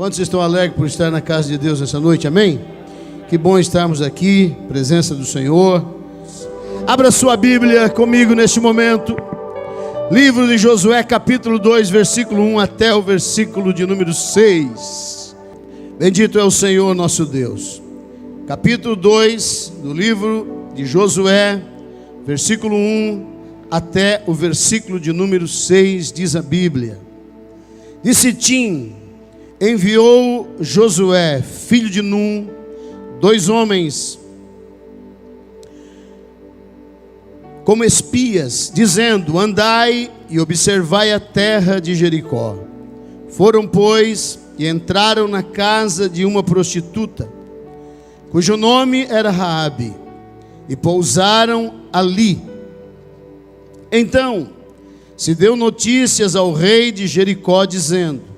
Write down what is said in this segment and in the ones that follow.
Quantos estão alegres por estar na casa de Deus essa noite? Amém? Que bom estarmos aqui, presença do Senhor. Abra sua Bíblia comigo neste momento. Livro de Josué, capítulo 2, versículo 1 até o versículo de número 6. Bendito é o Senhor nosso Deus. Capítulo 2 do livro de Josué, versículo 1 até o versículo de número 6, diz a Bíblia. De Sitim enviou Josué, filho de Num, 2 homens como espias, dizendo: andai e observai a terra de Jericó. Foram, pois, e entraram na casa de uma prostituta, cujo nome era Raabe, e pousaram ali. Então se deu notícias ao rei de Jericó, dizendo: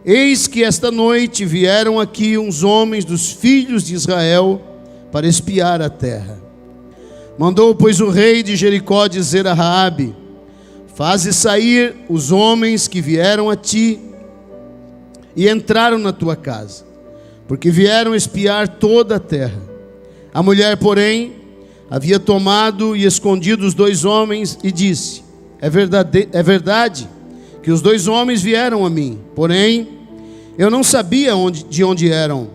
eis que esta noite vieram aqui uns homens dos filhos de Israel para espiar a terra. Mandou, pois, o rei de Jericó dizer a Raabe: faze sair os homens que vieram a ti e entraram na tua casa, porque vieram espiar toda a terra. A mulher, porém, havia tomado e escondido os 2 homens e disse: é verdade que os 2 homens vieram a mim, porém eu não sabia de onde eram.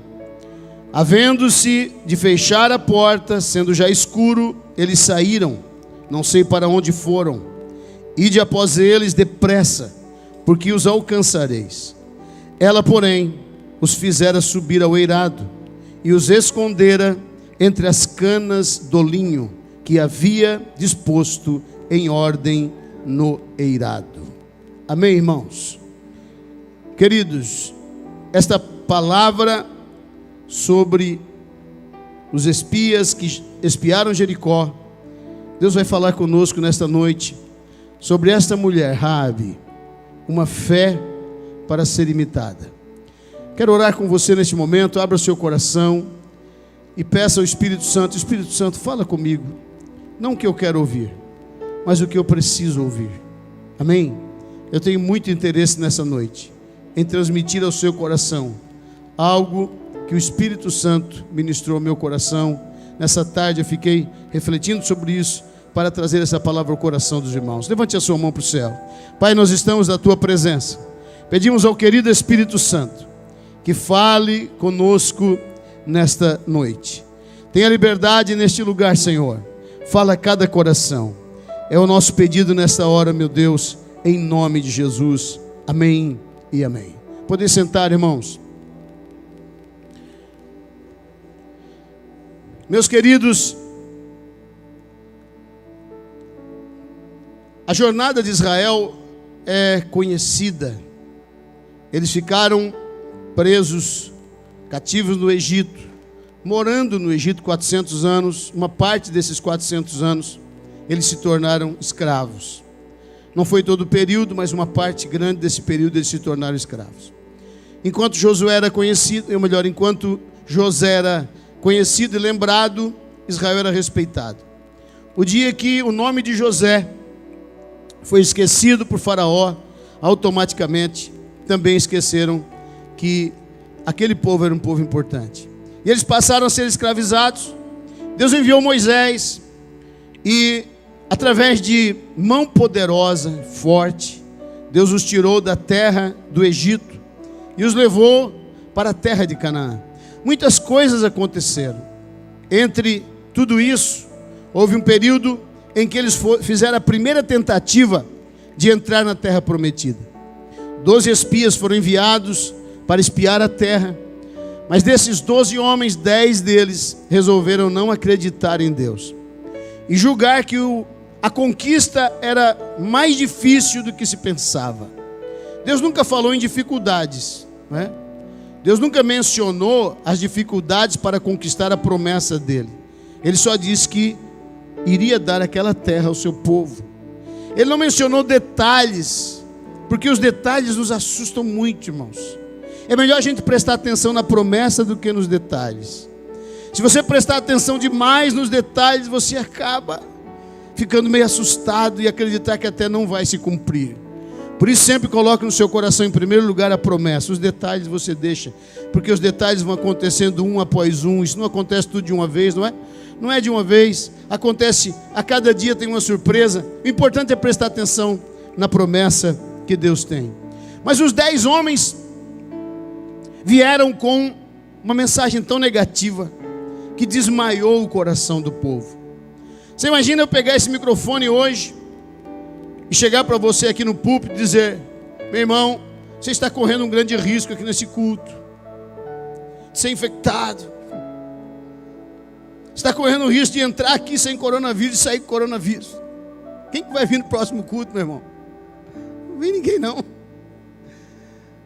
Havendo-se de fechar a porta, sendo já escuro, eles saíram, não sei para onde foram. Ide após eles depressa, porque os alcançareis. Ela, porém, os fizera subir ao eirado e os escondera entre as canas do linho que havia disposto em ordem no eirado. Amém, irmãos? Queridos, esta palavra sobre os espias que espiaram Jericó, Deus vai falar conosco nesta noite sobre esta mulher, Raabe, uma fé para ser imitada. Quero orar com você neste momento. Abra o seu coração e peça ao Espírito Santo: Espírito Santo, fala comigo, não o que eu quero ouvir, mas o que eu preciso ouvir. Amém? Eu tenho muito interesse nessa noite em transmitir ao seu coração algo que o Espírito Santo ministrou ao meu coração. Nessa tarde eu fiquei refletindo sobre isso para trazer essa palavra ao coração dos irmãos. Levante a sua mão para o céu. Pai, nós estamos na tua presença. Pedimos ao querido Espírito Santo que fale conosco nesta noite. Tenha liberdade neste lugar, Senhor. Fala a cada coração. É o nosso pedido nesta hora, meu Deus, em nome de Jesus. Amém e amém. Podem sentar, irmãos. Meus queridos, a jornada de Israel é conhecida. Eles ficaram presos, cativos no Egito, morando no Egito 400 anos. Uma parte desses 400 anos eles se tornaram escravos. Não foi todo o período, mas uma parte grande desse período eles se tornaram escravos. Enquanto Josué era conhecido, ou melhor, enquanto José era conhecido e lembrado, Israel era respeitado. O dia que o nome de José foi esquecido por Faraó, automaticamente também esqueceram que aquele povo era um povo importante. E eles passaram a ser escravizados. Deus enviou Moisés e, através de mão poderosa, forte, Deus os tirou da terra do Egito e os levou para a terra de Canaã. Muitas coisas aconteceram. Entre tudo isso, houve um período em que eles fizeram a primeira tentativa de entrar na terra prometida. 12 espias foram enviados para espiar a terra, mas desses 12 homens, 10 deles resolveram não acreditar em Deus e julgar que a conquista era mais difícil do que se pensava. Deus nunca falou em dificuldades, não é? Deus nunca mencionou as dificuldades para conquistar a promessa dele. Ele só disse que iria dar aquela terra ao seu povo. Ele não mencionou detalhes, porque os detalhes nos assustam muito, irmãos. É melhor a gente prestar atenção na promessa do que nos detalhes. Se você prestar atenção demais nos detalhes, você acaba ficando meio assustado e acreditar que até não vai se cumprir. Por isso sempre coloque no seu coração em primeiro lugar a promessa. Os detalhes você deixa, porque os detalhes vão acontecendo um após um. Isso não acontece tudo de uma vez, não é? Não é de uma vez, acontece a cada dia, tem uma surpresa. O importante é prestar atenção na promessa que Deus tem. Mas os 10 homens vieram com uma mensagem tão negativa que desmaiou o coração do povo. Você imagina eu pegar esse microfone hoje e chegar para você aqui no púlpito e dizer: meu irmão, você está correndo um grande risco aqui nesse culto de ser infectado. Você está correndo o risco de entrar aqui sem coronavírus e sair com coronavírus. Quem que vai vir no próximo culto, meu irmão? Não vem ninguém não.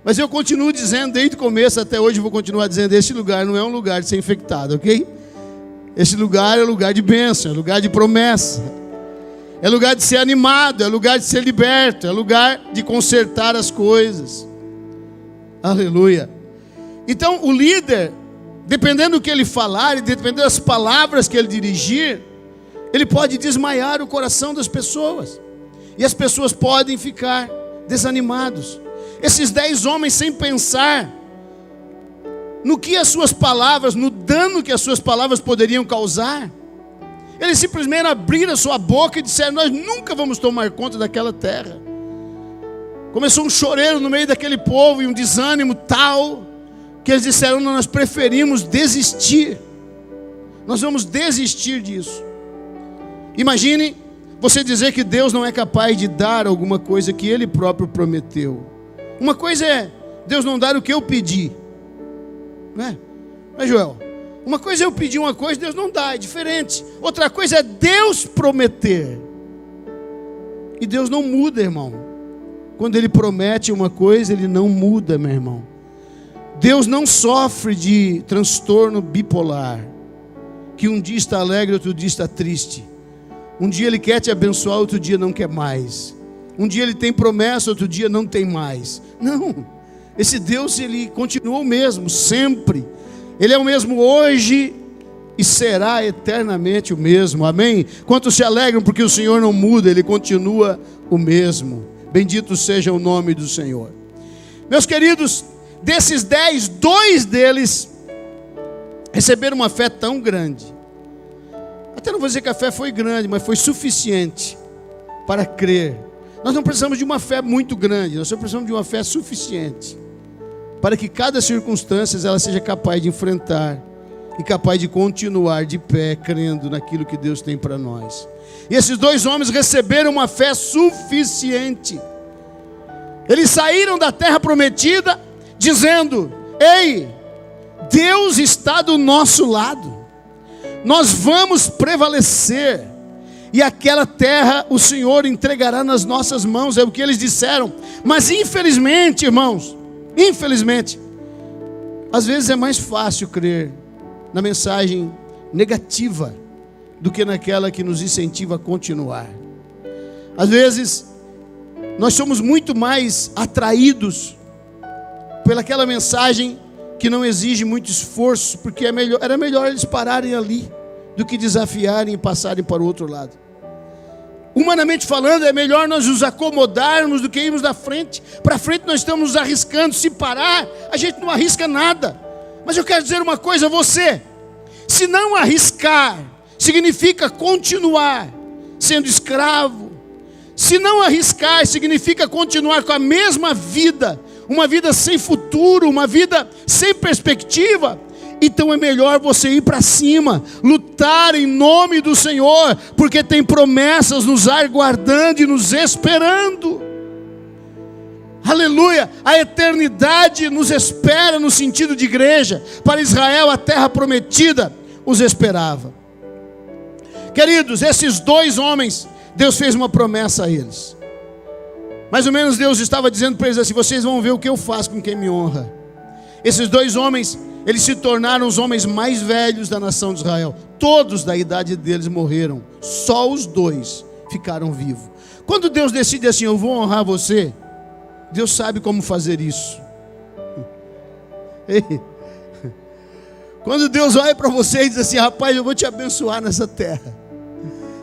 Mas eu continuo dizendo, desde o começo até hoje, vou continuar dizendo: esse lugar não é um lugar de ser infectado, ok? Esse lugar é lugar de bênção, é lugar de promessa, é lugar de ser animado, é lugar de ser liberto, é lugar de consertar as coisas. Aleluia. Então o líder, dependendo do que ele falar e dependendo das palavras que ele dirigir, ele pode desmaiar o coração das pessoas, e as pessoas podem ficar desanimados. Esses 10 homens, sem pensar no que as suas palavras, no dano que as suas palavras poderiam causar, eles simplesmente abriram a sua boca e disseram: nós nunca vamos tomar conta daquela terra. Começou um choreiro no meio daquele povo e um desânimo tal, que eles disseram: não, nós preferimos desistir. Nós vamos desistir disso. Imagine você dizer que Deus não é capaz de dar alguma coisa que Ele próprio prometeu. Uma coisa é Deus não dar o que eu pedi, não é? Mas Joel, uma coisa é eu pedir uma coisa, Deus não dá, é diferente. Outra coisa é Deus prometer. E Deus não muda, irmão. Quando Ele promete uma coisa, Ele não muda, meu irmão. Deus não sofre de transtorno bipolar, que um dia está alegre, outro dia está triste. Um dia Ele quer te abençoar, outro dia não quer mais. Um dia Ele tem promessa, outro dia não tem mais. Não, esse Deus, Ele continua o mesmo, sempre. Ele é o mesmo hoje e será eternamente o mesmo, amém? Quantos se alegram porque o Senhor não muda, Ele continua o mesmo. Bendito seja o nome do Senhor. Meus queridos, desses 10, 2 deles receberam uma fé tão grande. Até não vou dizer que a fé foi grande, mas foi suficiente para crer. Nós não precisamos de uma fé muito grande, nós só precisamos de uma fé suficiente para que cada circunstância ela seja capaz de enfrentar e capaz de continuar de pé, crendo naquilo que Deus tem para nós. E esses 2 homens receberam uma fé suficiente. Eles saíram da terra prometida dizendo: ei, Deus está do nosso lado, nós vamos prevalecer, e aquela terra o Senhor entregará nas nossas mãos. É o que eles disseram. Mas infelizmente, irmãos, infelizmente, às vezes é mais fácil crer na mensagem negativa do que naquela que nos incentiva a continuar. Às vezes nós somos muito mais atraídos pelaquela mensagem que não exige muito esforço, porque era melhor eles pararem ali do que desafiarem e passarem para o outro lado. Humanamente falando, é melhor nós nos acomodarmos do que irmos da frente. Para frente nós estamos nos arriscando. Se parar, a gente não arrisca nada. Mas eu quero dizer uma coisa a você: se não arriscar, significa continuar sendo escravo. Se não arriscar, significa continuar com a mesma vida, uma vida sem futuro, uma vida sem perspectiva. Então é melhor você ir para cima, lutar em nome do Senhor, porque tem promessas nos aguardando e nos esperando. Aleluia, a eternidade nos espera no sentido de igreja. Para Israel a terra prometida os esperava. Queridos, esses 2 homens, Deus fez uma promessa a eles. Mais ou menos Deus estava dizendo para eles assim: vocês vão ver o que eu faço com quem me honra. Esses 2 homens, eles se tornaram os homens mais velhos da nação de Israel. Todos da idade deles morreram, só os 2 ficaram vivos. Quando Deus decide assim: eu vou honrar você, Deus sabe como fazer isso. Quando Deus olha para você e diz assim: rapaz, eu vou te abençoar nessa terra,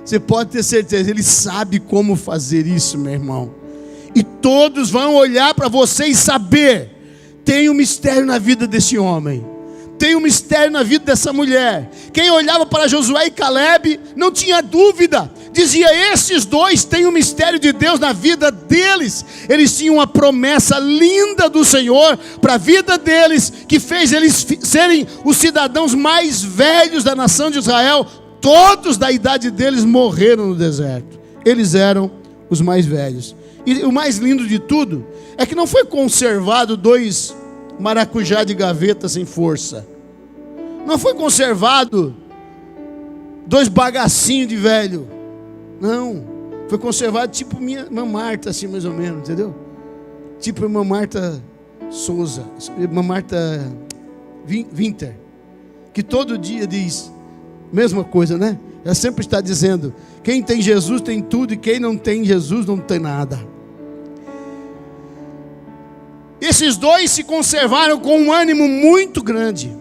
você pode ter certeza, Ele sabe como fazer isso, meu irmão. E todos vão olhar para você e saber: tem um mistério na vida desse homem, tem um mistério na vida dessa mulher. Quem olhava para Josué e Calebe não tinha dúvida, dizia: esses dois têm um mistério de Deus na vida deles. Eles tinham uma promessa linda do Senhor para a vida deles, que fez eles serem os cidadãos mais velhos da nação de Israel. Todos da idade deles morreram no deserto. Eles eram os mais velhos. E o mais lindo de tudo é que não foi conservado 2 maracujá de gaveta sem força. Não foi conservado 2 bagacinhos de velho. Não. Foi conservado tipo minha irmã Marta, assim mais ou menos, entendeu? Tipo a irmã Marta Souza, irmã Marta Winter, que todo dia diz mesma coisa, né? Ela sempre está dizendo: quem tem Jesus tem tudo, e quem não tem Jesus não tem nada. Esses dois se conservaram com um ânimo muito grande.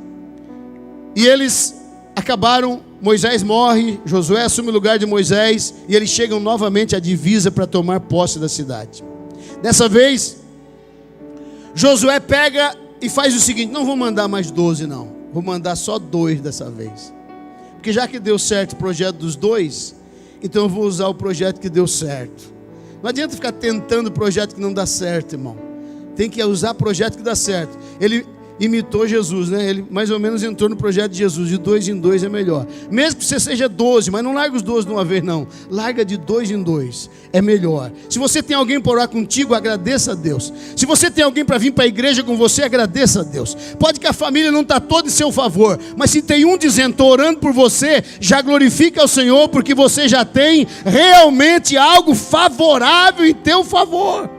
E eles acabaram, Moisés morre, Josué assume o lugar de Moisés, e eles chegam novamente à divisa para tomar posse da cidade. Dessa vez, Josué pega e faz o seguinte: não vou mandar mais 12 não, vou mandar só 2 dessa vez. Porque já que deu certo o projeto dos 2, então eu vou usar o projeto que deu certo. Não adianta ficar tentando o projeto que não dá certo, irmão. Tem que usar projeto que dá certo. Ele imitou Jesus, né? Ele mais ou menos entrou no projeto de Jesus. De 2 em 2 é melhor. Mesmo que você seja 12, mas não larga os 12 de uma vez não. Larga de 2 em 2. É melhor. Se você tem alguém para orar contigo, agradeça a Deus. Se você tem alguém para vir para a igreja com você, agradeça a Deus. Pode que a família não está toda em seu favor, mas se tem um dizendo: estou orando por você, já glorifica ao Senhor, porque você já tem realmente algo favorável em teu favor.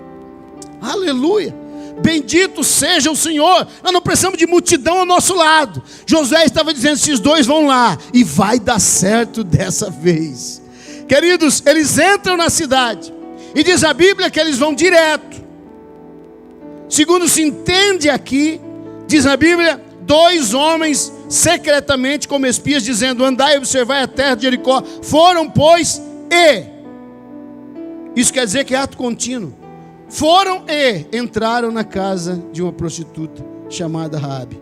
Aleluia. Bendito seja o Senhor. Nós não precisamos de multidão ao nosso lado. Josué estava dizendo: esses 2 vão lá, e vai dar certo dessa vez. Queridos, eles entram na cidade, e diz a Bíblia que eles vão direto. Segundo se entende aqui, diz a Bíblia, 2 homens secretamente como espias, dizendo: andai e observai a terra de Jericó. Foram, pois, e isso quer dizer que é ato contínuo. Foram e entraram na casa de uma prostituta chamada Raabe.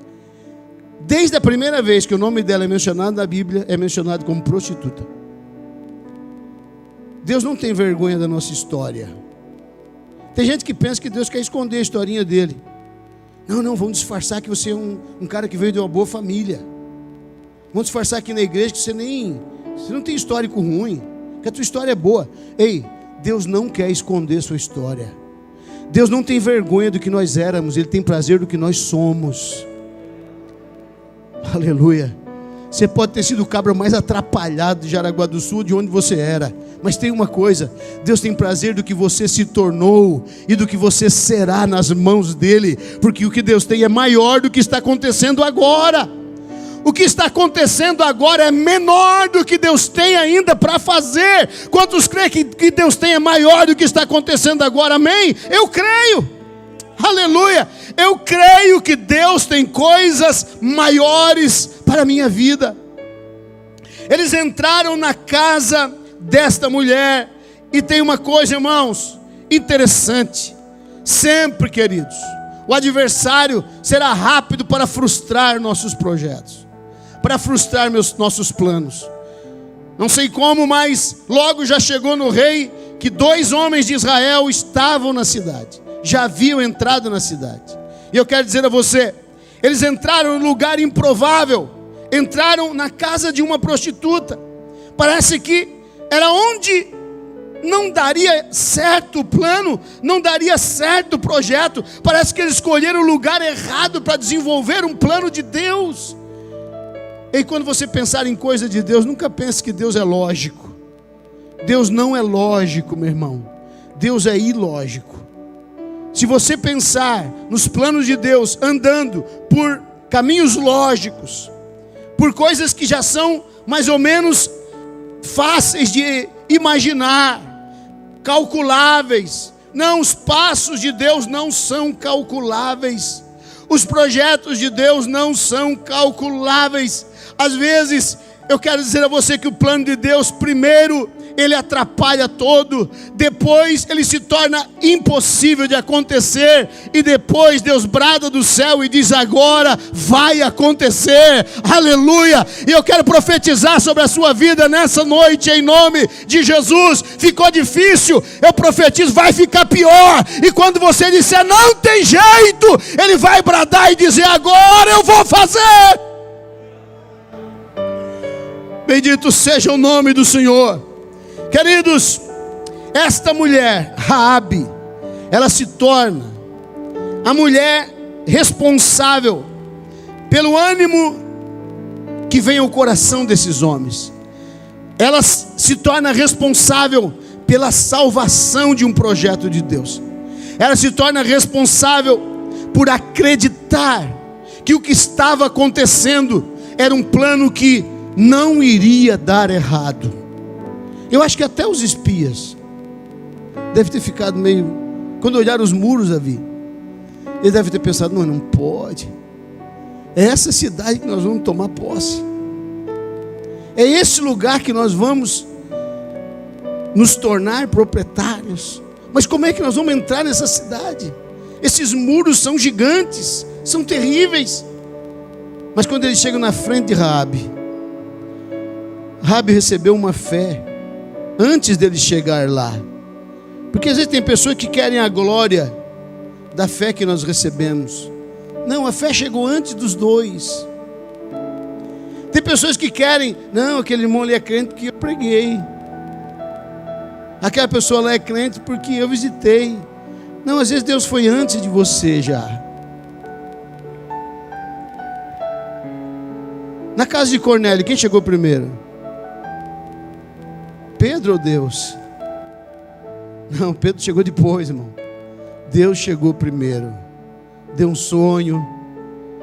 Desde a primeira vez que o nome dela é mencionado na Bíblia, é mencionado como prostituta. Deus não tem vergonha da nossa história. Tem gente que pensa que Deus quer esconder a historinha dele. Não, vamos disfarçar que você é um cara que veio de uma boa família. Vamos disfarçar aqui na igreja que você não tem histórico ruim, que a tua história é boa. Ei, Deus não quer esconder sua história. Deus não tem vergonha do que nós éramos, Ele tem prazer do que nós somos. Aleluia. Você pode ter sido o cabra mais atrapalhado de Jaraguá do Sul, de onde você era, mas tem uma coisa: Deus tem prazer do que você se tornou e do que você será nas mãos dEle, porque o que Deus tem é maior do que está acontecendo agora. O que está acontecendo agora é menor do que Deus tem ainda para fazer. Quantos creem que Deus tem é maior do que está acontecendo agora? Amém? Eu creio. Aleluia. Eu creio que Deus tem coisas maiores para a minha vida. Eles entraram na casa desta mulher. E tem uma coisa, irmãos, interessante. Sempre, queridos, o adversário será rápido para frustrar nossos projetos, para frustrar nossos planos. Não sei como, mas logo já chegou no rei que 2 homens de Israel estavam na cidade, já haviam entrado na cidade. E eu quero dizer a você, eles entraram num lugar improvável, entraram na casa de uma prostituta. Parece que era onde não daria certo o plano, não daria certo o projeto. Parece que eles escolheram o lugar errado para desenvolver um plano de Deus. E quando você pensar em coisa de Deus, nunca pense que Deus é lógico. Deus não é lógico, meu irmão. Deus é ilógico. Se você pensar nos planos de Deus andando por caminhos lógicos, por coisas que já são mais ou menos fáceis de imaginar, calculáveis. Não, os passos de Deus não são calculáveis. Os projetos de Deus não são calculáveis. Às vezes, eu quero dizer a você que o plano de Deus, primeiro, ele atrapalha todo, depois ele se torna impossível de acontecer, e depois Deus brada do céu e diz: agora vai acontecer, aleluia. E eu quero profetizar sobre a sua vida nessa noite, em nome de Jesus. Ficou difícil, eu profetizo, vai ficar pior, e quando você disser não tem jeito, ele vai bradar e dizer: agora eu vou fazer. Bendito seja o nome do Senhor. Queridos, esta mulher, Raabe, ela se torna a mulher responsável pelo ânimo que vem ao coração desses homens. Ela se torna responsável pela salvação de um projeto de Deus. Ela se torna responsável por acreditar que o que estava acontecendo era um plano que não iria dar errado. Eu acho que até os espias devem ter ficado meio... Quando olharam os muros, Davi, eles devem ter pensado: não pode. É essa cidade que nós vamos tomar posse. É esse lugar que nós vamos nos tornar proprietários. Mas como é que nós vamos entrar nessa cidade? Esses muros são gigantes, são terríveis. Mas quando eles chegam na frente de Raabe recebeu uma fé antes dele chegar lá. Porque às vezes tem pessoas que querem a glória da fé que nós recebemos. Não, a fé chegou antes dos dois. Tem pessoas que querem: não, aquele irmão ali é crente porque eu preguei, aquela pessoa lá é crente porque eu visitei. Não, às vezes Deus foi antes de você já. Na casa de Cornélio, quem chegou primeiro? Pedro ou Deus? Não, Pedro chegou depois, irmão. Deus chegou primeiro. Deu um sonho,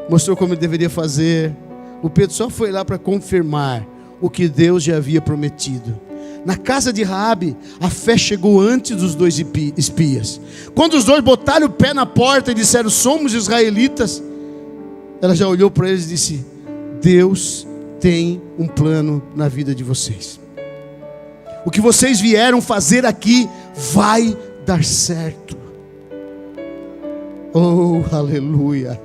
mostrou como ele deveria fazer. O Pedro só foi lá para confirmar o que Deus já havia prometido. Na casa de Raabe, a fé chegou antes dos dois espias. Quando os dois botaram o pé na porta e disseram: somos israelitas, ela já olhou para eles e disse: Deus tem um plano na vida de vocês. O que vocês vieram fazer aqui vai dar certo. Oh, aleluia.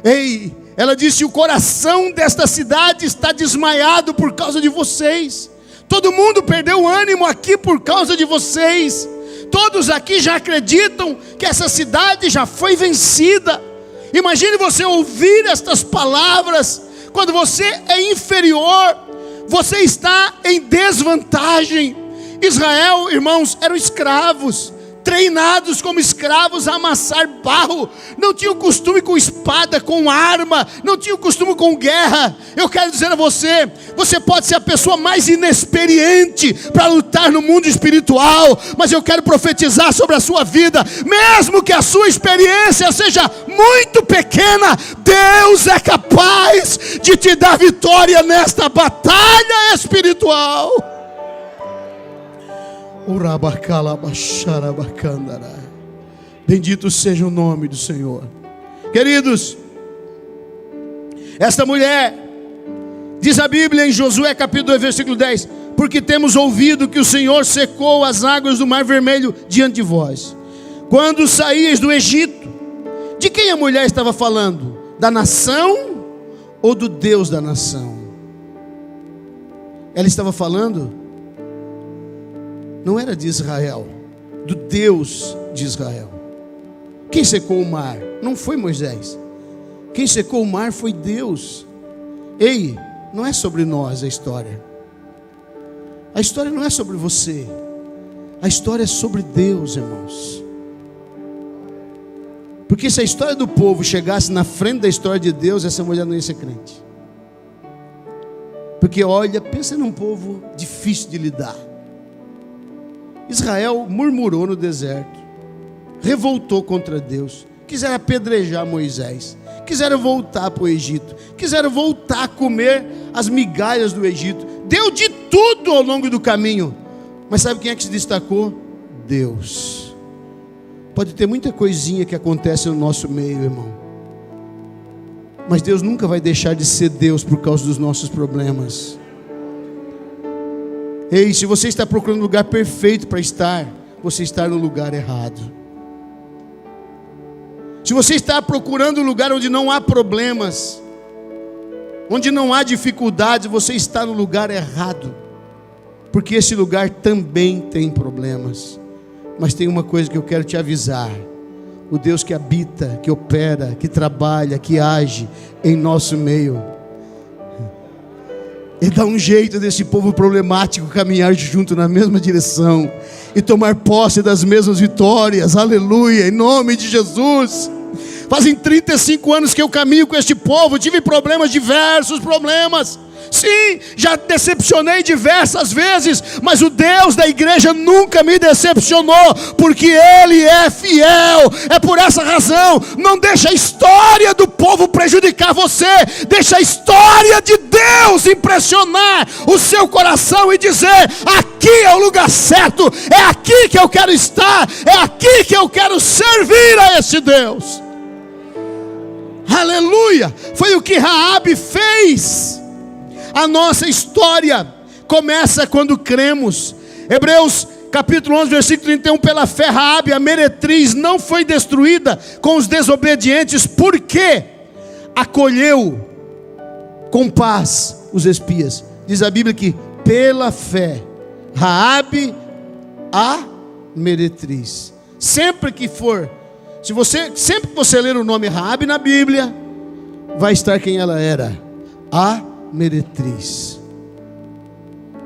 Ei, ela disse: o coração desta cidade está desmaiado por causa de vocês. Todo mundo perdeu o ânimo aqui por causa de vocês. Todos aqui já acreditam que essa cidade já foi vencida. Imagine você ouvir estas palavras. Quando você é inferior, você está em desvantagem. Israel, irmãos, eram escravos, treinados como escravos a amassar barro. Não tinham costume com espada, com arma, não tinham costume com guerra. Eu quero dizer a você, você pode ser a pessoa mais inexperiente para lutar no mundo espiritual, mas eu quero profetizar sobre a sua vida. Mesmo que a sua experiência seja muito pequena, Deus é capaz de te dar vitória nesta batalha espiritual. Bendito seja o nome do Senhor. Queridos, esta mulher, diz a Bíblia em Josué capítulo 2 versículo 10: porque temos ouvido que o Senhor secou as águas do mar vermelho diante de vós, quando saíais do Egito. De quem a mulher estava falando? Da nação ou do Deus da nação? Ela estava falando, não era de Israel, do Deus de Israel. Quem secou o mar? Não foi Moisés. Quem secou o mar foi Deus. Ei, não é sobre nós a história. A história não é sobre você. A história é sobre Deus, irmãos. Porque se a história do povo chegasse na frente da história de Deus, essa mulher não ia ser crente. Porque olha, pensa num povo difícil de lidar. Israel murmurou no deserto, revoltou contra Deus, quiseram apedrejar Moisés, quiseram voltar para o Egito, quiseram voltar a comer as migalhas do Egito. Deu de tudo ao longo do caminho. Mas sabe quem é que se destacou? Deus. Pode ter muita coisinha que acontece no nosso meio, irmão, mas Deus nunca vai deixar de ser Deus por causa dos nossos problemas. Ei, se você está procurando um lugar perfeito para estar, você está no lugar errado. Se você está procurando um lugar onde não há problemas, onde não há dificuldades, você está no lugar errado. Porque esse lugar também tem problemas. Mas tem uma coisa que eu quero te avisar: o Deus que habita, que opera, que trabalha, que age em nosso meio, Ele dá um jeito desse povo problemático caminhar junto na mesma direção e tomar posse das mesmas vitórias. Aleluia, em nome de Jesus. Fazem 35 anos que eu caminho com este povo. Tive problemas, diversos problemas. Sim, já decepcionei diversas vezes, mas o Deus da igreja nunca me decepcionou, porque Ele é fiel. É por essa razão, não deixa a história do povo prejudicar você. Deixa a história de Deus impressionar o seu coração e dizer: aqui é o lugar certo, é aqui que eu quero estar, é aqui que eu quero servir a esse Deus. Aleluia, foi o que Raabe fez. A nossa história começa quando cremos. Hebreus capítulo 11, versículo 31. Pela fé Raabe, a meretriz, não foi destruída com os desobedientes, porque acolheu com paz os espias. Diz a Bíblia que pela fé Raabe, a meretriz. Sempre que você ler o nome Raabe na Bíblia, vai estar quem ela era: a meretriz.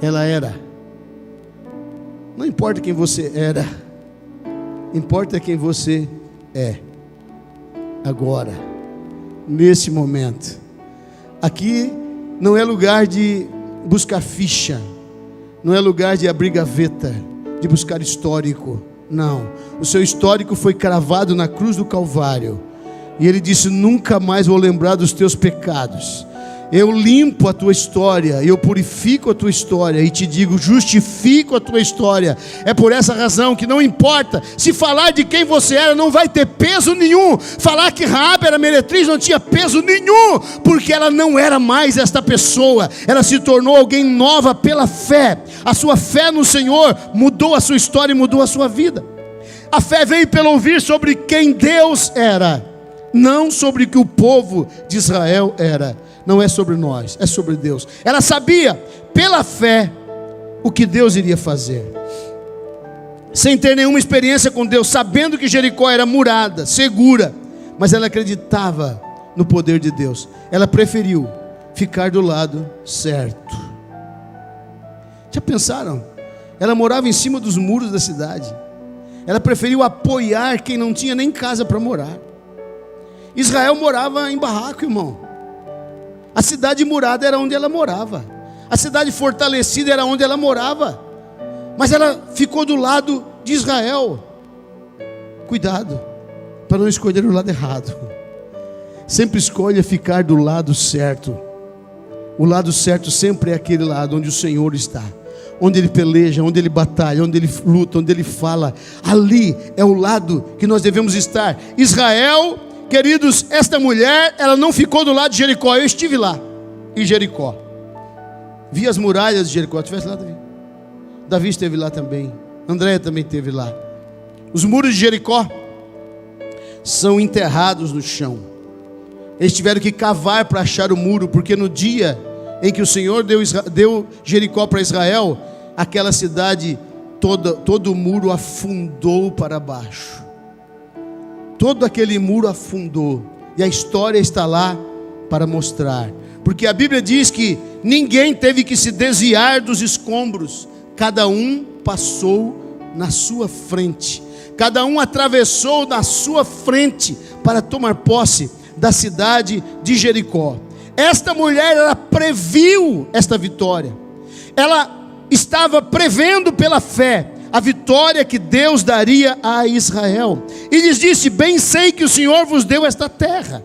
Ela era. Não importa quem você era, importa quem você é agora, nesse momento. Aqui não é lugar de buscar ficha, não é lugar de abrir gaveta, de buscar histórico. Não, o seu histórico foi cravado na cruz do Calvário, e Ele disse: nunca mais vou lembrar dos teus pecados. Eu limpo a tua história, eu purifico a tua história e te digo: justifico a tua história. É por essa razão que não importa se falar de quem você era, não vai ter peso nenhum. Falar que Raabe era meretriz não tinha peso nenhum, porque ela não era mais esta pessoa. Ela se tornou alguém nova pela fé. A sua fé no Senhor mudou a sua história e mudou a sua vida. A fé veio pelo ouvir sobre quem Deus era, não sobre o que o povo de Israel era. Não é sobre nós, é sobre Deus. Ela sabia, pela fé, o que Deus iria fazer. Sem ter nenhuma experiência com Deus, sabendo que Jericó era murada, segura, mas ela acreditava no poder de Deus. Ela preferiu ficar do lado certo. Já pensaram? Ela morava em cima dos muros da cidade. Ela preferiu apoiar quem não tinha nem casa para morar. Israel morava em barraco, irmão. A cidade murada era onde ela morava. A cidade fortalecida era onde ela morava. Mas ela ficou do lado de Israel. Cuidado para não escolher o lado errado. Sempre escolha ficar do lado certo. O lado certo sempre é aquele lado onde o Senhor está, onde Ele peleja, onde Ele batalha, onde Ele luta, onde Ele fala. Ali é o lado que nós devemos estar. Israel, queridos, esta mulher, ela não ficou do lado de Jericó. Eu estive lá em Jericó, vi as muralhas de Jericó. Estivesse lá, Davi? Davi esteve lá também, Andréia também esteve lá. Os muros de Jericó são enterrados no chão. Eles tiveram que cavar para achar o muro, porque no dia em que o Senhor deu Jericó para Israel, aquela cidade, todo o muro afundou para baixo. Todo aquele muro afundou. E a história está lá para mostrar. Porque a Bíblia diz que ninguém teve que se desviar dos escombros. Cada um passou na sua frente. Cada um atravessou na sua frente para tomar posse da cidade de Jericó. Esta mulher, ela previu esta vitória. Ela estava prevendo pela fé a vitória que Deus daria a Israel. E lhes disse: bem sei que o Senhor vos deu esta terra,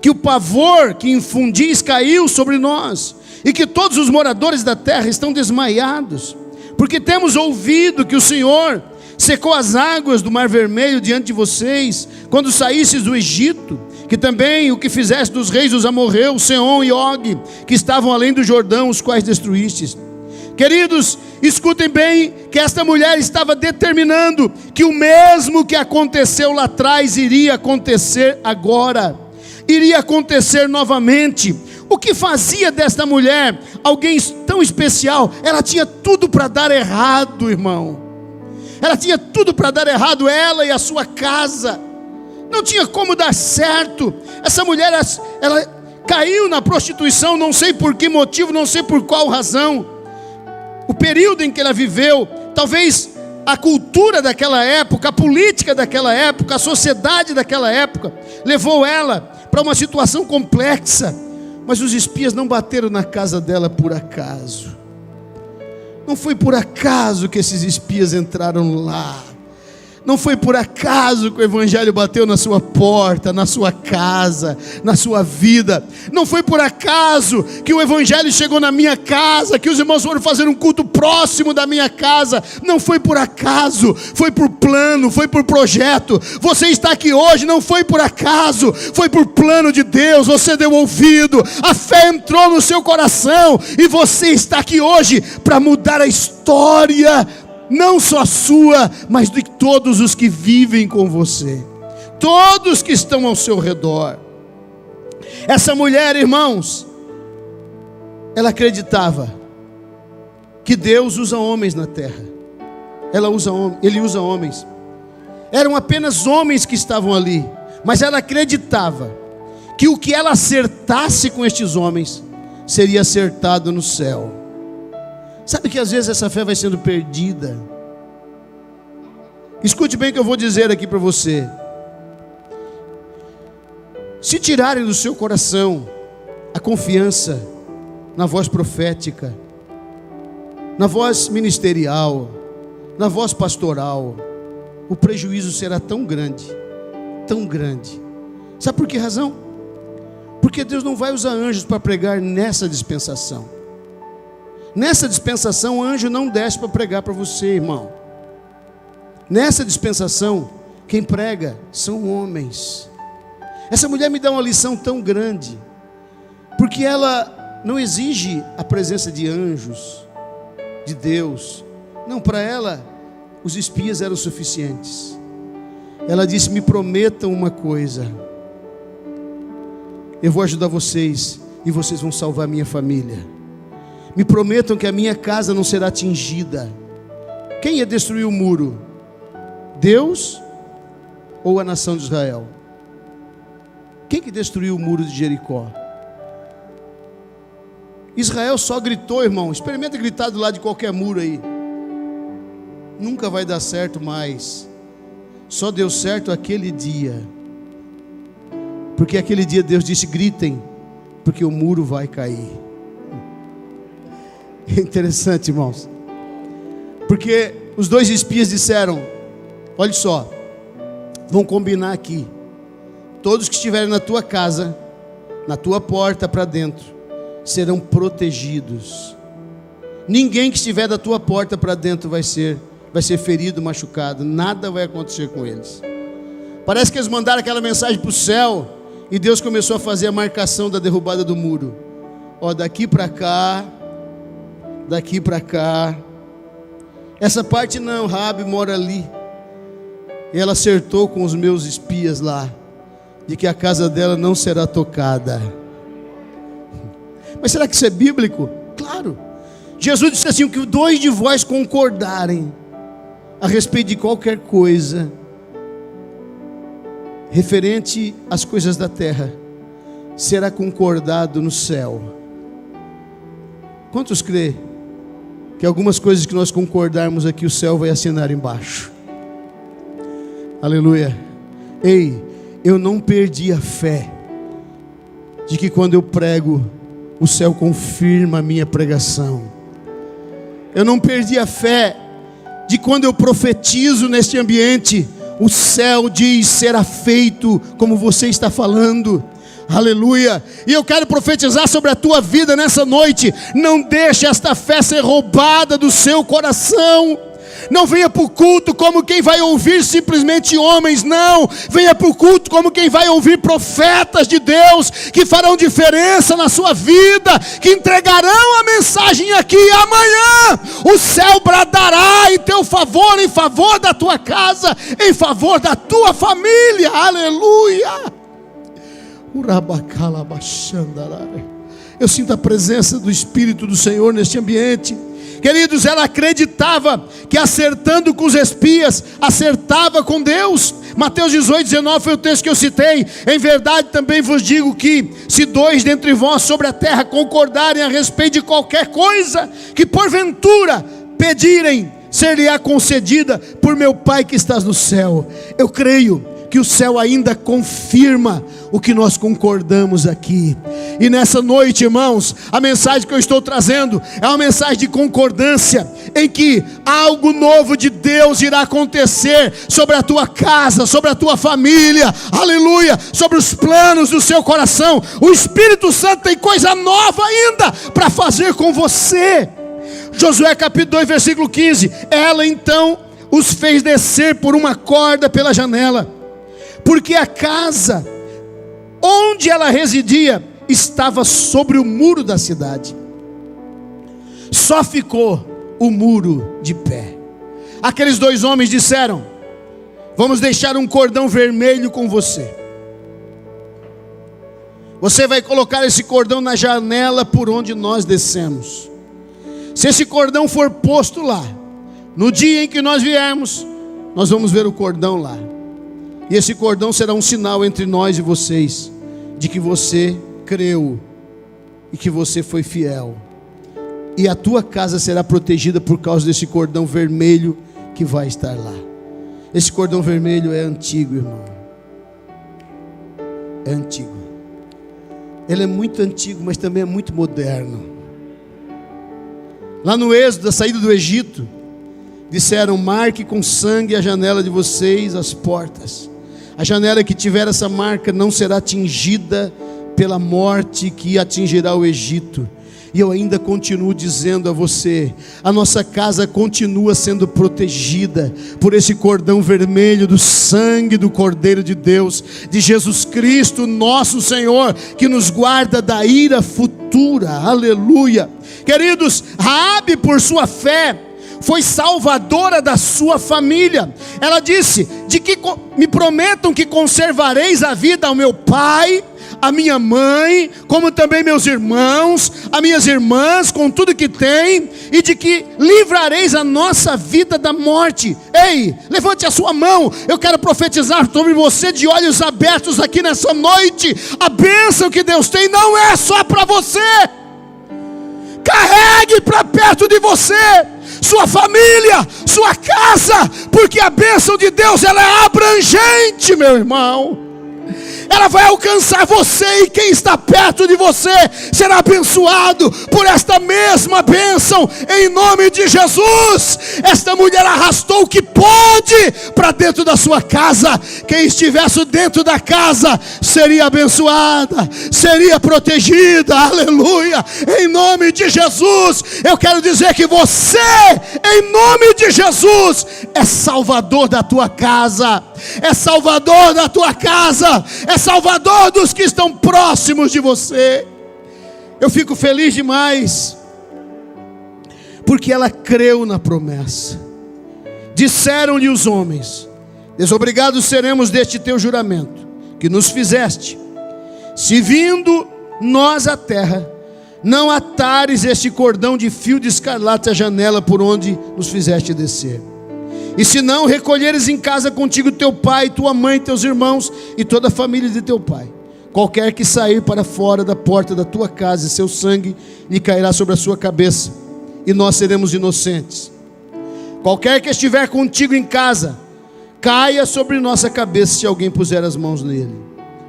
que o pavor que infundis caiu sobre nós, e que todos os moradores da terra estão desmaiados, porque temos ouvido que o Senhor secou as águas do Mar Vermelho diante de vocês, quando saísseis do Egito, que também o que fizeste dos reis dos amorreus, Seom e Og, que estavam além do Jordão, os quais destruístes. Queridos, escutem bem, que esta mulher estava determinando que o mesmo que aconteceu lá atrás iria acontecer agora, iria acontecer novamente. O que fazia desta mulher alguém tão especial? Ela tinha tudo para dar errado, irmão. Ela tinha tudo para dar errado, ela e a sua casa. Não tinha como dar certo. Essa mulher, ela caiu na prostituição, não sei por que motivo, não sei por qual razão. O período em que ela viveu, talvez a cultura daquela época, a política daquela época, a sociedade daquela época, levou ela para uma situação complexa. Mas os espias não bateram na casa dela por acaso. Não foi por acaso que esses espias entraram lá. Não foi por acaso que o evangelho bateu na sua porta, na sua casa, na sua vida. Não foi por acaso que o evangelho chegou na minha casa, que os irmãos foram fazer um culto próximo da minha casa. Não foi por acaso, foi por plano, foi por projeto. Você está aqui hoje, não foi por acaso, foi por plano de Deus. Você deu ouvido, a fé entrou no seu coração e você está aqui hoje para mudar a história, não só sua, mas de todos os que vivem com você, todos que estão ao seu redor. Essa mulher, irmãos, ela acreditava que Deus usa homens na terra. Ele usa homens. Eram apenas homens que estavam ali, mas ela acreditava que o que ela acertasse com estes homens seria acertado no céu. Sabe que às vezes essa fé vai sendo perdida. Escute bem o que eu vou dizer aqui para você. Se tirarem do seu coração a confiança na voz profética, na voz ministerial, na voz pastoral, o prejuízo será tão grande, tão grande. Sabe por que razão? Porque Deus não vai usar anjos para pregar nessa dispensação. Nessa dispensação, o anjo não desce para pregar para você, irmão. Nessa dispensação, quem prega são homens. Essa mulher me dá uma lição tão grande, porque ela não exige a presença de anjos, de Deus. Não, para ela, os espias eram suficientes. Ela disse: me prometam uma coisa, eu vou ajudar vocês e vocês vão salvar minha família. Me prometam que a minha casa não será atingida. Quem ia destruir o muro? Deus ou a nação de Israel? Quem que destruiu o muro de Jericó? Israel só gritou, irmão. Experimenta gritar do lado de qualquer muro aí. Nunca vai dar certo mais. Só deu certo aquele dia. Porque aquele dia Deus disse: gritem, porque o muro vai cair. Interessante, irmãos, porque os dois espias disseram: olha só, vamos combinar aqui, todos que estiverem na tua casa, na tua porta para dentro, serão protegidos. Ninguém que estiver da tua porta para dentro vai ser ferido, machucado. Nada vai acontecer com eles. Parece que eles mandaram aquela mensagem para o céu, e Deus começou a fazer a marcação da derrubada do muro. Ó, daqui para cá, daqui para cá. Essa parte não, Raabe mora ali. E ela acertou com os meus espias lá, de que a casa dela não será tocada. Mas será que isso é bíblico? Claro. Jesus disse assim: o que dois de vós concordarem a respeito de qualquer coisa referente às coisas da terra, será concordado no céu. Quantos crê que algumas coisas que nós concordarmos aqui, o céu vai assinar embaixo? Aleluia. Ei, eu não perdi a fé de que quando eu prego, o céu confirma a minha pregação. Eu não perdi a fé de quando eu profetizo neste ambiente, o céu diz: será feito como você está falando. Aleluia. E eu quero profetizar sobre a tua vida nessa noite: não deixe esta fé ser roubada do seu coração. Não venha para o culto como quem vai ouvir simplesmente homens, não. Venha para o culto como quem vai ouvir profetas de Deus, que farão diferença na sua vida, que entregarão a mensagem aqui. E amanhã o céu bradará em teu favor, em favor da tua casa, em favor da tua família. Aleluia. Eu sinto a presença do Espírito do Senhor neste ambiente. Queridos, ela acreditava que acertando com os espias, acertava com Deus. Mateus 18:19 foi o texto que eu citei. Em verdade também vos digo que, se dois dentre vós sobre a terra concordarem a respeito de qualquer coisa, que porventura pedirem, ser-lhe-á concedida por meu Pai que estás no céu. Eu creio que o céu ainda confirma o que nós concordamos aqui. E nessa noite, irmãos, a mensagem que eu estou trazendo é uma mensagem de concordância, em que algo novo de Deus irá acontecer sobre a tua casa, sobre a tua família, aleluia, sobre os planos do seu coração. O Espírito Santo tem coisa nova ainda para fazer com você. Josué capítulo 2 versículo 15. Ela então os fez descer por uma corda pela janela, porque a casa onde ela residia estava sobre o muro da cidade. Só ficou o muro de pé. Aqueles dois homens disseram: vamos deixar um cordão vermelho com você. Você vai colocar esse cordão na janela por onde nós descemos. Se esse cordão for posto lá, no dia em que nós viermos, nós vamos ver o cordão lá. E esse cordão será um sinal entre nós e vocês, de que você creu e que você foi fiel. E a tua casa será protegida por causa desse cordão vermelho que vai estar lá. Esse cordão vermelho é antigo, irmão. É antigo. Ele é muito antigo, mas também é muito moderno. Lá no Êxodo, da saída do Egito, disseram: marque com sangue a janela de vocês, as portas. A janela que tiver essa marca não será atingida pela morte que atingirá o Egito. E eu ainda continuo dizendo a você: a nossa casa continua sendo protegida por esse cordão vermelho do sangue do Cordeiro de Deus, de Jesus Cristo nosso Senhor, que nos guarda da ira futura. Aleluia. Queridos, Raabe, por sua fé, foi salvadora da sua família. Ela disse: de que me prometam que conservareis a vida ao meu pai, a minha mãe, como também meus irmãos, as minhas irmãs, com tudo que tem, e de que livrareis a nossa vida da morte. Ei, levante a sua mão. Eu quero profetizar sobre você de olhos abertos aqui nessa noite. A bênção que Deus tem não é só para você. Carregue para perto de você sua família, sua casa, porque a bênção de Deus, ela é abrangente, meu irmão. Ela vai alcançar você, e quem está perto de você será abençoado por esta mesma bênção, em nome de Jesus. Esta mulher arrastou o que pôde para dentro da sua casa. Quem estivesse dentro da casa seria abençoada, seria protegida, aleluia, em nome de Jesus. Eu quero dizer que você, em nome de Jesus, é salvador da tua casa, é salvador da tua casa, é salvador dos que estão próximos de você. Eu fico feliz demais, porque ela creu na promessa. Disseram-lhe os homens: desobrigados seremos deste teu juramento, que nos fizeste, se vindo nós à terra, não atares este cordão de fio de escarlate à janela por onde nos fizeste descer. E se não recolheres em casa contigo teu pai, tua mãe, teus irmãos e toda a família de teu pai, qualquer que sair para fora da porta da tua casa, e seu sangue lhe cairá sobre a sua cabeça, e nós seremos inocentes. Qualquer que estiver contigo em casa, caia sobre nossa cabeça se alguém puser as mãos nele.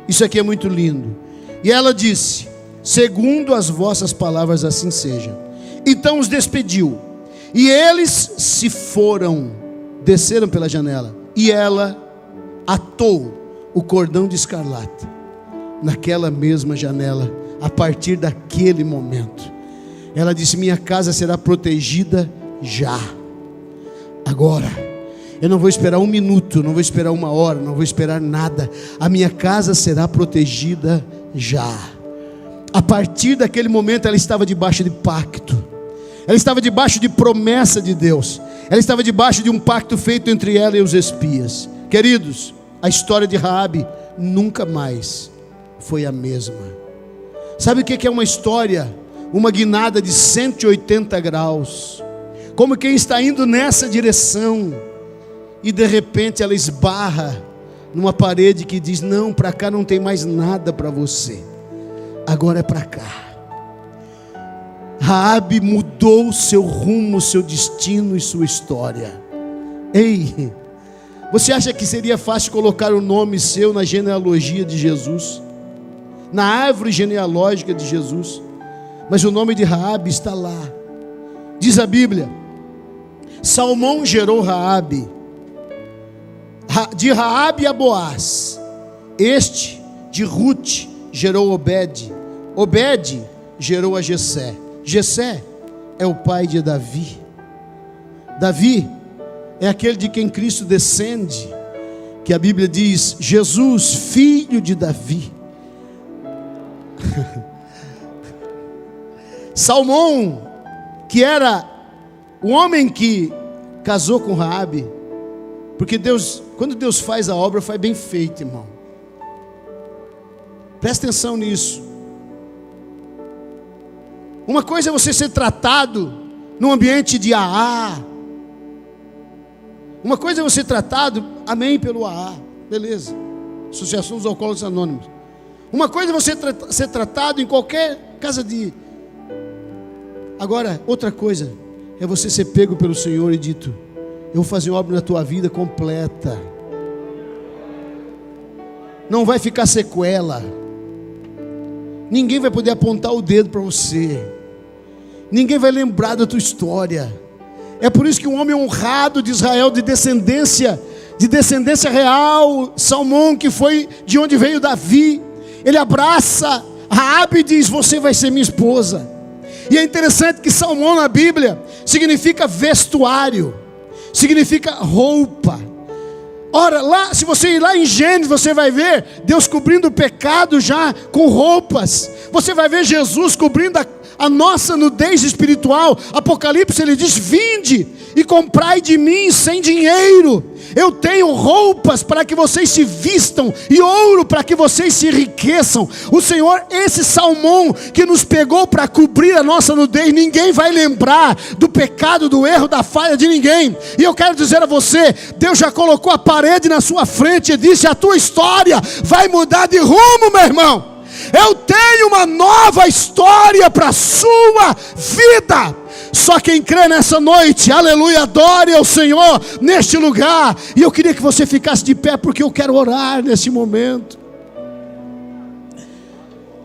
Isso aqui é muito lindo. E ela disse: segundo as vossas palavras, assim seja. Então os despediu, e eles se foram. Desceram pela janela, e ela atou o cordão de escarlate naquela mesma janela. A partir daquele momento, ela disse: minha casa será protegida já. agora. Eu não vou esperar um minuto, não vou esperar uma hora, não vou esperar nada. A minha casa será protegida já. A partir daquele momento ela estava debaixo de pacto. Ela estava debaixo de promessa de Deus. Ela estava debaixo de um pacto feito entre ela e os espias. Queridos, a história de Raabe nunca mais foi a mesma. Sabe o que é uma história? Uma guinada de 180 graus. Como quem está indo nessa direção e de repente ela esbarra numa parede que diz: não, para cá não tem mais nada para você, agora é para cá. Raabe mudou seu rumo, seu destino e sua história. Ei, você acha que seria fácil colocar o nome seu na genealogia de Jesus, na árvore genealógica de Jesus? Mas o nome de Raabe está lá. Diz a Bíblia: Salmão gerou Raabe, de Raabe a Boaz. Este de Ruth gerou Obed. Obed gerou a Jessé. Jessé é o pai de Davi. Davi é aquele de quem Cristo descende, que a Bíblia diz: Jesus, filho de Davi. Salmão, que era o homem que casou com Raabe, porque Deus, quando Deus faz a obra, faz bem feito, irmão. Presta atenção nisso. Uma coisa é você ser tratado num ambiente de AA. Uma coisa é você ser tratado, amém, pelo AA, beleza, Associação dos Alcoólatras Anônimos. Uma coisa é você ser tratado em qualquer casa de... Agora, outra coisa é você ser pego pelo Senhor e dito: eu vou fazer obra na tua vida completa. Não vai ficar sequela. Ninguém vai poder apontar o dedo para você. Ninguém vai lembrar da tua história. É por isso que um homem honrado de Israel, de descendência real, Salmão, que foi de onde veio Davi, ele abraça Raabe e diz: você vai ser minha esposa. E é interessante que Salmão na Bíblia significa vestuário, significa roupa. Ora, lá, se você ir lá em Gênesis, você vai ver Deus cobrindo o pecado já com roupas. Você vai ver Jesus cobrindo a nossa nudez espiritual. Apocalipse, ele diz: vinde e comprai de mim sem dinheiro. Eu tenho roupas para que vocês se vistam, e ouro para que vocês se enriqueçam. O Senhor, esse Salmão que nos pegou para cobrir a nossa nudez, ninguém vai lembrar do pecado, do erro, da falha de ninguém. E eu quero dizer a você: Deus já colocou a parede na sua frente e disse: a tua história vai mudar de rumo, meu irmão. Eu tenho uma nova história para a sua vida. Só quem crê nessa noite, aleluia, adore ao Senhor neste lugar. E eu queria que você ficasse de pé, porque eu quero orar nesse momento.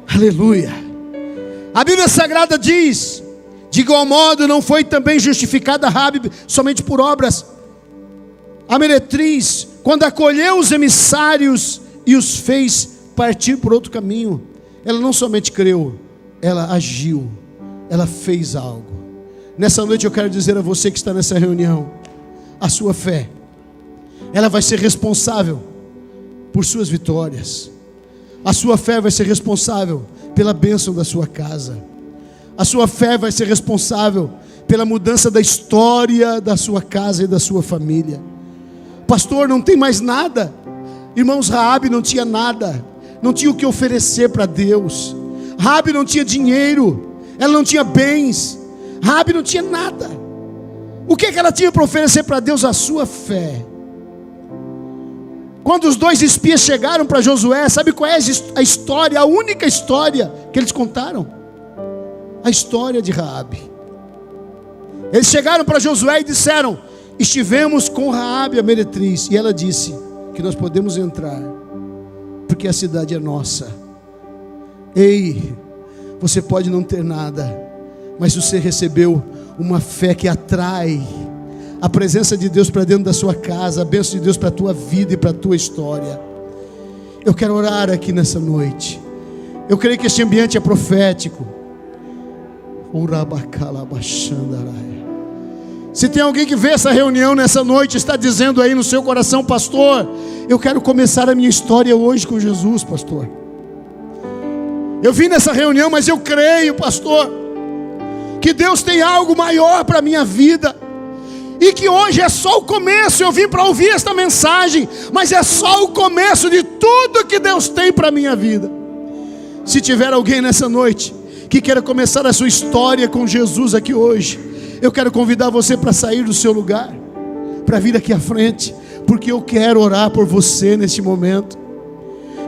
Aleluia. A Bíblia Sagrada diz: de igual modo não foi também justificada Raabe somente por obras. A meretriz, quando acolheu os emissários e os fez partir por outro caminho, ela não somente creu, ela agiu, ela fez algo. Nessa noite eu quero dizer a você que está nessa reunião: a sua fé, ela vai ser responsável por suas vitórias. A sua fé vai ser responsável pela bênção da sua casa. A sua fé vai ser responsável pela mudança da história da sua casa e da sua família. Pastor, não tem mais nada. Irmãos, Raabe não tinha nada, não tinha o que oferecer para Deus. Raabe não tinha dinheiro, ela não tinha bens, Raabe não tinha nada. O que ela tinha para oferecer para Deus? A sua fé. Quando os dois espias chegaram para Josué, sabe qual é a história, a única história que eles contaram? A história de Raabe. Eles chegaram para Josué e disseram: estivemos com Raabe a meretriz, e ela disse que nós podemos entrar, porque a cidade é nossa. Ei, você pode não ter nada, mas você recebeu uma fé que atrai a presença de Deus para dentro da sua casa, a bênção de Deus para a tua vida e para a tua história. Eu quero orar aqui nessa noite. Eu creio que este ambiente é profético. Se tem alguém que vê essa reunião nessa noite, está dizendo aí no seu coração: pastor, eu quero começar a minha história hoje com Jesus, pastor. Eu vim nessa reunião, mas eu creio, pastor, que Deus tem algo maior para a minha vida, e que hoje é só o começo. Eu vim para ouvir esta mensagem, mas é só o começo de tudo que Deus tem para a minha vida. Se tiver alguém nessa noite que queira começar a sua história com Jesus aqui hoje, eu quero convidar você para sair do seu lugar, para vir aqui à frente, porque eu quero orar por você neste momento.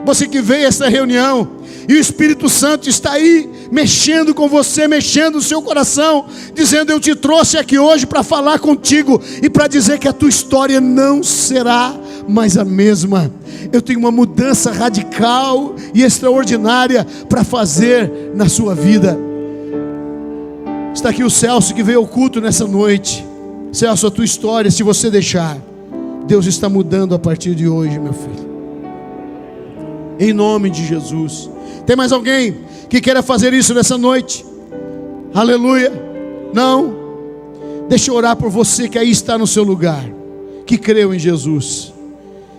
Você que veio a esta reunião e o Espírito Santo está aí mexendo com você, mexendo no seu coração, dizendo: eu te trouxe aqui hoje para falar contigo e para dizer que a tua história não será mais a mesma. Eu tenho uma mudança radical e extraordinária para fazer na sua vida. Está aqui o Celso, que veio ao culto nessa noite. Celso, a tua história, se você deixar, Deus está mudando a partir de hoje, meu filho, em nome de Jesus. Tem mais alguém que queira fazer isso nessa noite? Aleluia. Não? Deixa eu orar por você que aí está no seu lugar, que creu em Jesus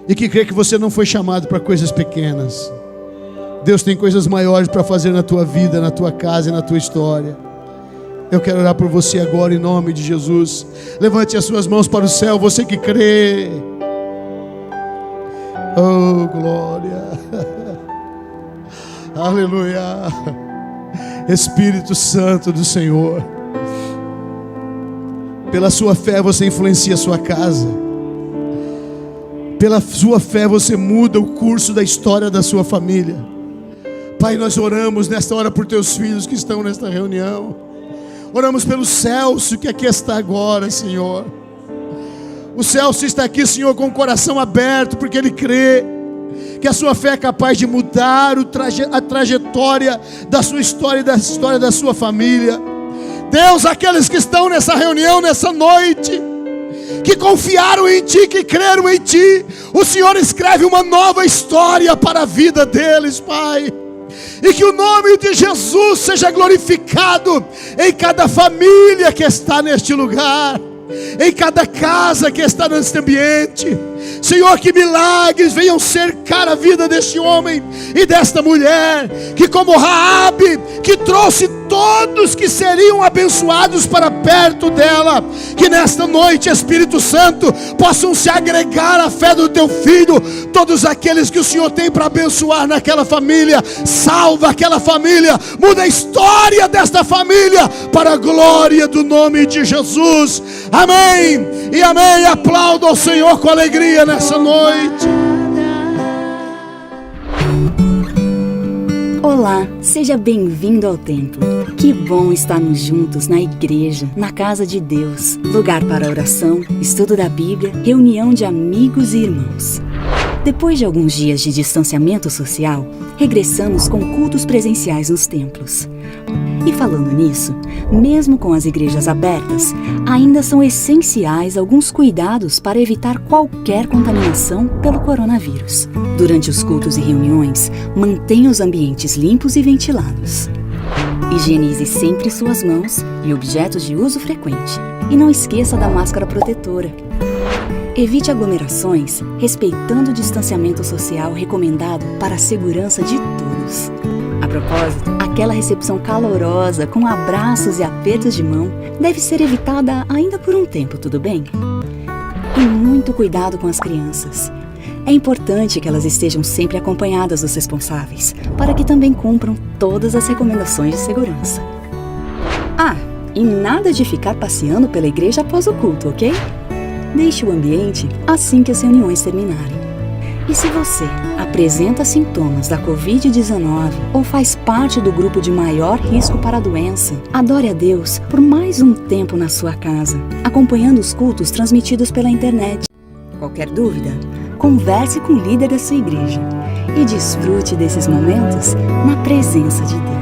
e que crê que você não foi chamado para coisas pequenas. Deus tem coisas maiores para fazer na tua vida, na tua casa e na tua história. Eu quero orar por você agora em nome de Jesus. Levante as suas mãos para o céu, você que crê. Oh, glória. Aleluia. Espírito Santo do Senhor, pela sua fé você influencia a sua casa. Pela sua fé você muda o curso da história da sua família. Pai, nós oramos nesta hora por teus filhos que estão nesta reunião. Oramos pelo Celso que aqui está agora, Senhor. O Celso está aqui, Senhor, com o coração aberto, porque ele crê que a sua fé é capaz de mudar a trajetória da sua história e da história da sua família. Deus, aqueles que estão nessa reunião, nessa noite, que confiaram em Ti, que creram em Ti, o Senhor escreve uma nova história para a vida deles, Pai. E que o nome de Jesus seja glorificado em cada família que está neste lugar, em cada casa que está neste ambiente. Senhor, que milagres venham cercar a vida deste homem e desta mulher, que como Raabe, que trouxe todos que seriam abençoados para perto dela, que nesta noite, Espírito Santo, possam se agregar à fé do teu filho, todos aqueles que o Senhor tem para abençoar naquela família. Salva aquela família, muda a história desta família para a glória do nome de Jesus. Amém e amém. Aplauda ao Senhor com alegria nessa noite. Olá, seja bem-vindo ao templo. Que bom estarmos juntos na igreja, na casa de Deus. Lugar para oração, estudo da Bíblia, reunião de amigos e irmãos. Depois de alguns dias de distanciamento social, regressamos com cultos presenciais nos templos. E falando nisso, mesmo com as igrejas abertas, ainda são essenciais alguns cuidados para evitar qualquer contaminação pelo coronavírus. Durante os cultos e reuniões, mantenha os ambientes limpos e ventilados. Higienize sempre suas mãos e objetos de uso frequente. E não esqueça da máscara protetora. Evite aglomerações, respeitando o distanciamento social recomendado para a segurança de todos. A propósito, aquela recepção calorosa com abraços e apertos de mão deve ser evitada ainda por um tempo, tudo bem? E muito cuidado com as crianças. É importante que elas estejam sempre acompanhadas dos responsáveis, para que também cumpram todas as recomendações de segurança. Ah, e nada de ficar passeando pela igreja após o culto, ok? Deixe o ambiente assim que as reuniões terminarem. E se você apresenta sintomas da Covid-19 ou faz parte do grupo de maior risco para a doença, adore a Deus por mais um tempo na sua casa, acompanhando os cultos transmitidos pela internet. Qualquer dúvida, converse com o líder da sua igreja e desfrute desses momentos na presença de Deus.